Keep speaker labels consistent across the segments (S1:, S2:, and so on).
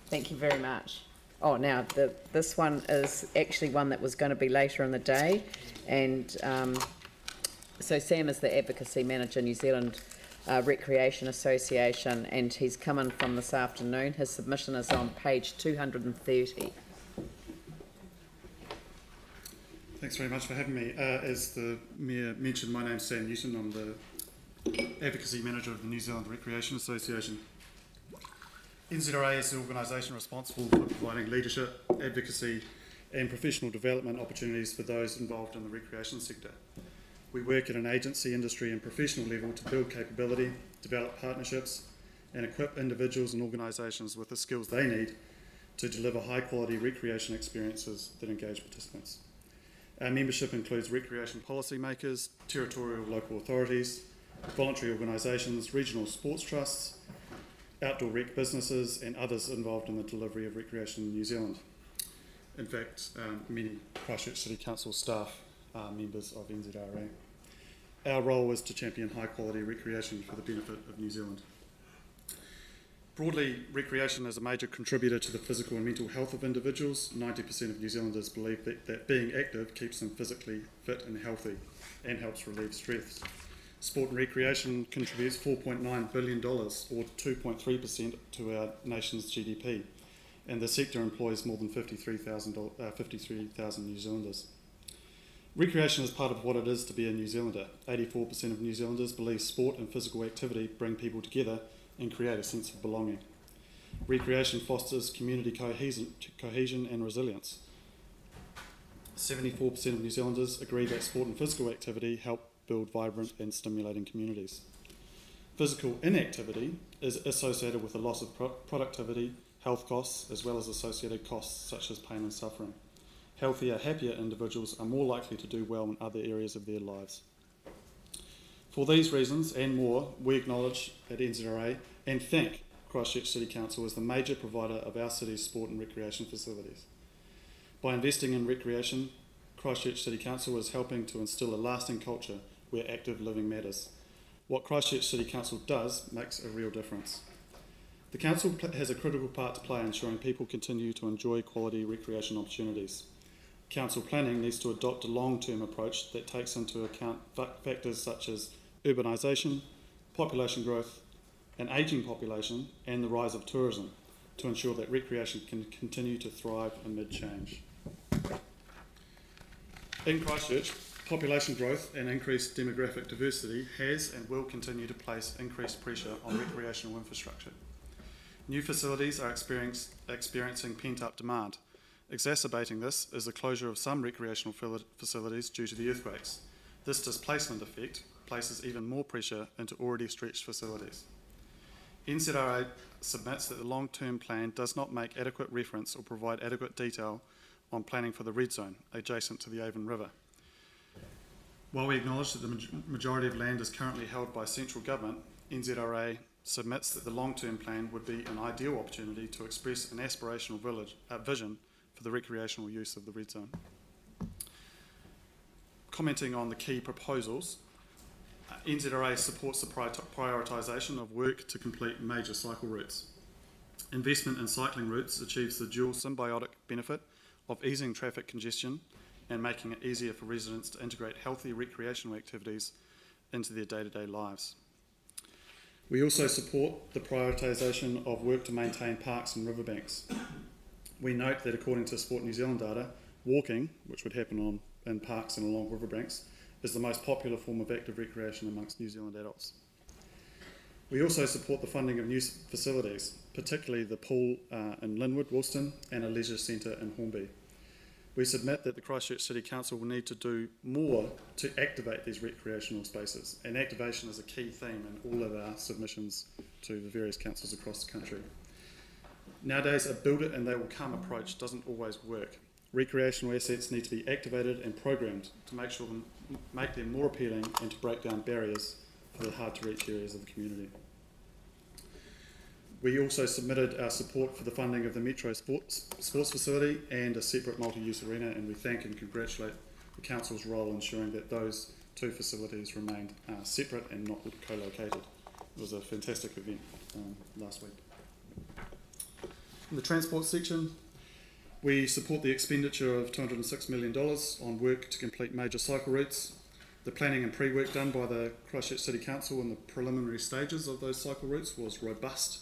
S1: Thank you very much. Oh, now this one is actually one that was going to be later in the day, and so Sam is the Advocacy Manager, New Zealand Recreation Association, and he's come in from this afternoon. His submission is on page 230.
S2: Thanks very much for having me. As the Mayor mentioned, my name's Sam Newton. I'm the Advocacy Manager of the New Zealand Recreation Association. NZRA is the organisation responsible for providing leadership, advocacy and professional development opportunities for those involved in the recreation sector. We work at an agency, industry and professional level to build capability, develop partnerships and equip individuals and organisations with the skills they need to deliver high quality recreation experiences that engage participants. Our membership includes recreation policy makers, territorial local authorities, voluntary organisations, regional sports trusts, outdoor rec businesses and others involved in the delivery of recreation in New Zealand. In fact, many Christchurch City Council staff are members of NZRA. Our role is to champion high quality recreation for the benefit of New Zealand. Broadly, recreation is a major contributor to the physical and mental health of individuals. 90% of New Zealanders believe that being active keeps them physically fit and healthy and helps relieve stress. Sport and recreation contributes $4.9 billion or 2.3% to our nation's GDP, and the sector employs more than 53,000 New Zealanders. Recreation is part of what it is to be a New Zealander. 84% of New Zealanders believe sport and physical activity bring people together and create a sense of belonging. Recreation fosters community cohesion and resilience. 74% of New Zealanders agree that sport and physical activity help build vibrant and stimulating communities. Physical inactivity is associated with a loss of productivity, health costs, as well as associated costs such as pain and suffering. Healthier, happier individuals are more likely to do well in other areas of their lives. For these reasons and more, we acknowledge at NZRA and thank Christchurch City Council as the major provider of our city's sport and recreation facilities. By investing in recreation, Christchurch City Council is helping to instil a lasting culture where active living matters. What Christchurch City Council does makes a real difference. The Council has a critical part to play in ensuring people continue to enjoy quality recreation opportunities. Council planning needs to adopt a long-term approach that takes into account factors such as urbanisation, population growth, an ageing population and the rise of tourism to ensure that recreation can continue to thrive amid change. In Christchurch, population growth and increased demographic diversity has and will continue to place increased pressure on recreational infrastructure. New facilities are experiencing pent-up demand. Exacerbating this is the closure of some recreational facilities due to the earthquakes. This displacement effect places even more pressure into already stretched facilities. NZRA submits that the long-term plan does not make adequate reference or provide adequate detail on planning for the red zone adjacent to the Avon River. While we acknowledge that the majority of land is currently held by central government, NZRA submits that the long-term plan would be an ideal opportunity to express an aspirational vision for the recreational use of the red zone. Commenting on the key proposals, NZRA supports the prioritisation of work to complete major cycle routes. Investment in cycling routes achieves the dual symbiotic benefit of easing traffic congestion and making it easier for residents to integrate healthy recreational activities into their day-to-day lives. We also support the prioritisation of work to maintain parks and riverbanks. We note that according to Sport New Zealand data, walking, which would happen in parks and along riverbanks, is the most popular form of active recreation amongst New Zealand adults. We also support the funding of new facilities, particularly the pool in Linwood, Woolston, and a leisure centre in Hornby. We submit that the Christchurch City Council will need to do more to activate these recreational spaces, and activation is a key theme in all of our submissions to the various councils across the country. Nowadays, a build it and they will come approach doesn't always work. Recreational assets need to be activated and programmed to make them more appealing and to break down barriers for the hard to reach areas of the community. We also submitted our support for the funding of the Metro sports facility and a separate multi-use arena, and we thank and congratulate the Council's role in ensuring that those two facilities remained separate and not co-located. It was a fantastic event last week. In the transport section, we support the expenditure of $206 million on work to complete major cycle routes. The planning and pre-work done by the Christchurch City Council in the preliminary stages of those cycle routes was robust,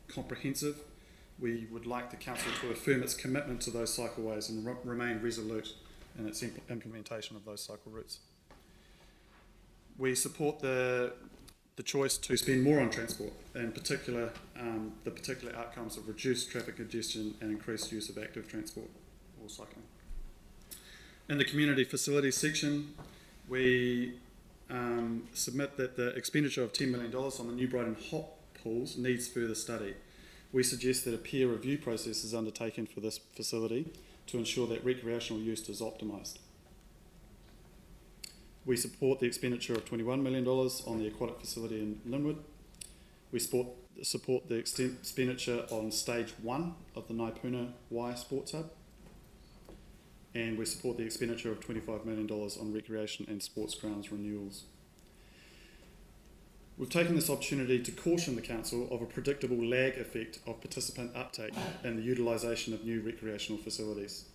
S2: comprehensive. We would like the Council to affirm its commitment to those cycleways and remain resolute in its implementation of those cycle routes. We support the choice to spend more on transport, in particular the particular outcomes of reduced traffic congestion and increased use of active transport or cycling. In the community facilities section, we submit that the expenditure of $10 million on the New Brighton hot pools needs further study. We suggest that a peer review process is undertaken for this facility to ensure that recreational use is optimised. We support the expenditure of $21 million on the aquatic facility in Linwood. We support the expenditure on stage 1 of the Naipuna Y Sports Hub. And we support the expenditure of $25 million on recreation and sports grounds renewals. We've taken this opportunity to caution the Council of a predictable lag effect of participant uptake in the utilisation of new recreational facilities.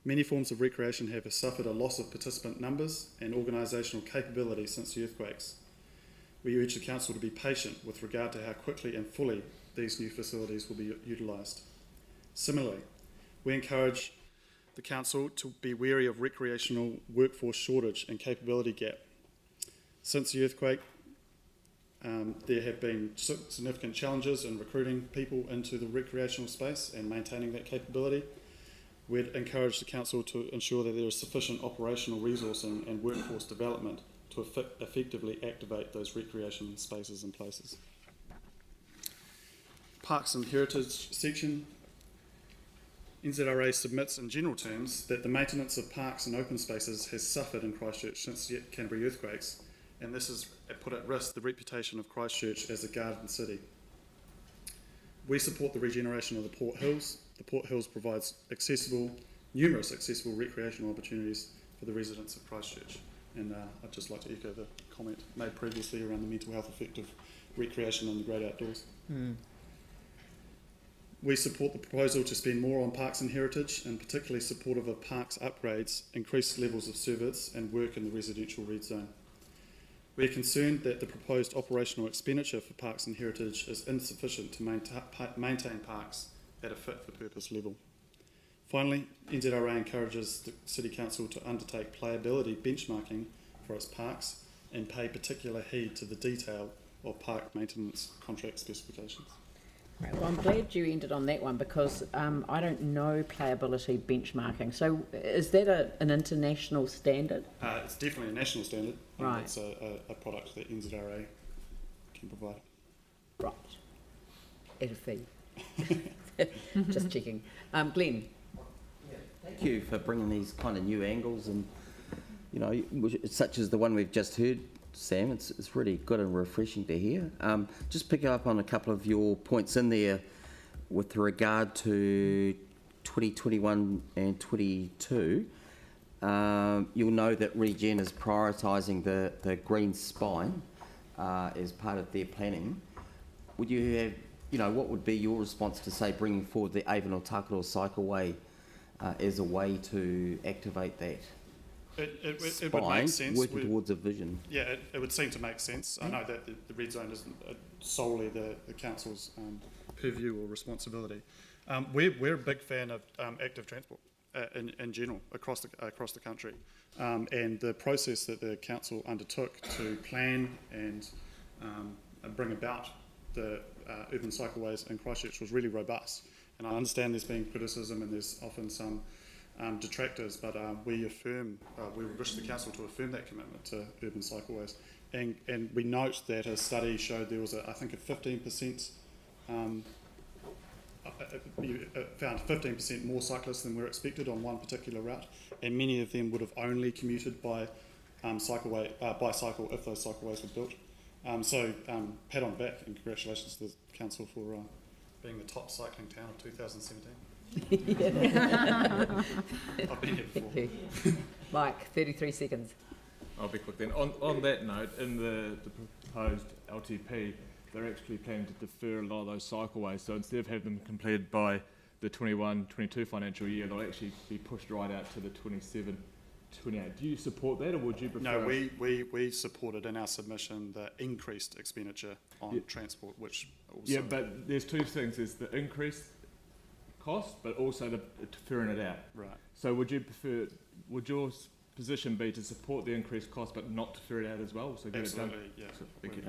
S2: Many forms of recreation have suffered a loss of participant numbers and organisational capability since the earthquakes. We urge the Council to be patient with regard to how quickly and fully these new facilities will be utilised. Similarly, we encourage the Council to be wary of recreational workforce shortage and capability gap. Since the earthquake, there have been significant challenges in recruiting people into the recreational space and maintaining that capability. We'd encourage the Council to ensure that there is sufficient operational resourcing and workforce development to effectively activate those recreation spaces and places. Parks and Heritage section. NZRA submits in general terms that the maintenance of parks and open spaces has suffered in Christchurch since the Canterbury earthquakes, and this has put at risk the reputation of Christchurch as a garden city. We support the regeneration of the Port Hills. The Port Hills provides numerous accessible recreational opportunities for the residents of Christchurch. And I'd just like to echo the comment made previously around the mental health effect of recreation in the great outdoors. We support the proposal to spend more on parks and heritage, and particularly supportive of parks upgrades, increased levels of service and work in the residential red zone. We are concerned that the proposed operational expenditure for parks and heritage is insufficient to maintain parks at a fit-for-purpose level. Finally, NZRA encourages the City Council to undertake playability benchmarking for its parks and pay particular heed to the detail of park maintenance contract specifications.
S1: Right, well, I'm glad you ended on that one because I don't know playability benchmarking. So is that an international standard?
S2: It's definitely a national standard. And
S1: right.
S2: It's a product that NZRA can provide.
S1: Right. At a fee. Just checking. Glenn.
S3: Thank you for bringing these kind of new angles, and such as the one we've just heard, Sam. It's really good and refreshing to hear. Just picking up on a couple of your points in there with regard to 2021 and 22. You'll know that Regen is prioritising the green spine as part of their planning. Would you have, what would be your response to, say, bringing forward the Avon or Takaro cycleway as a way to activate that?
S2: It would make sense.
S3: Working towards a vision.
S2: Yeah, it would seem to make sense. I know that the red zone isn't solely the council's purview or responsibility. We're a big fan of active transport in general across the country, and the process that the council undertook to plan and bring about the urban cycleways in Christchurch was really robust. And I understand there's been criticism and there's often some detractors, but we wish the council to affirm that commitment to urban cycleways. And we note that a study showed there was, I think, a 15%, found 15% more cyclists than were expected on one particular route, and many of them would have only commuted by cycle if those cycleways were built. So pat on the back and congratulations to the council for being the top cycling town of 2017. I've been here before.
S1: Mike, 33 seconds.
S4: I'll be quick then. On that note, in the proposed LTP, they're actually planning to defer a lot of those cycleways. So instead of having them completed by the 21-22 financial year, they'll actually be pushed right out to the 27-28. Do you support that, or would you prefer?
S2: No, we supported in our submission the increased expenditure on transport, which also...
S4: Yeah, but there's two things. There's the increased cost, but also the deferring it out.
S2: Right.
S4: So would you prefer, would your position be to support the increased cost but not defer it out as well? So get
S2: Absolutely,
S4: it done?
S2: yeah.
S4: So, thank you.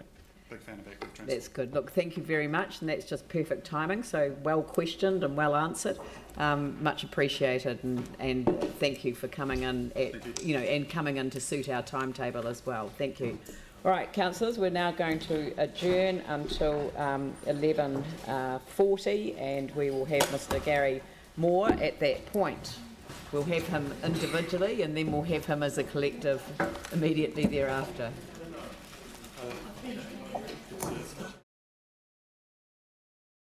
S2: Big fan of active transport.
S1: That's good. Look, thank you very much, and that's just perfect timing. So well questioned and well answered. Much appreciated, and thank you for coming in. And coming in to suit our timetable as well. Thank you. All right, councillors, we're now going to adjourn until 11:40, and we will have Mr. Gary Moore at that point. We'll have him individually, and then we'll have him as a collective immediately thereafter.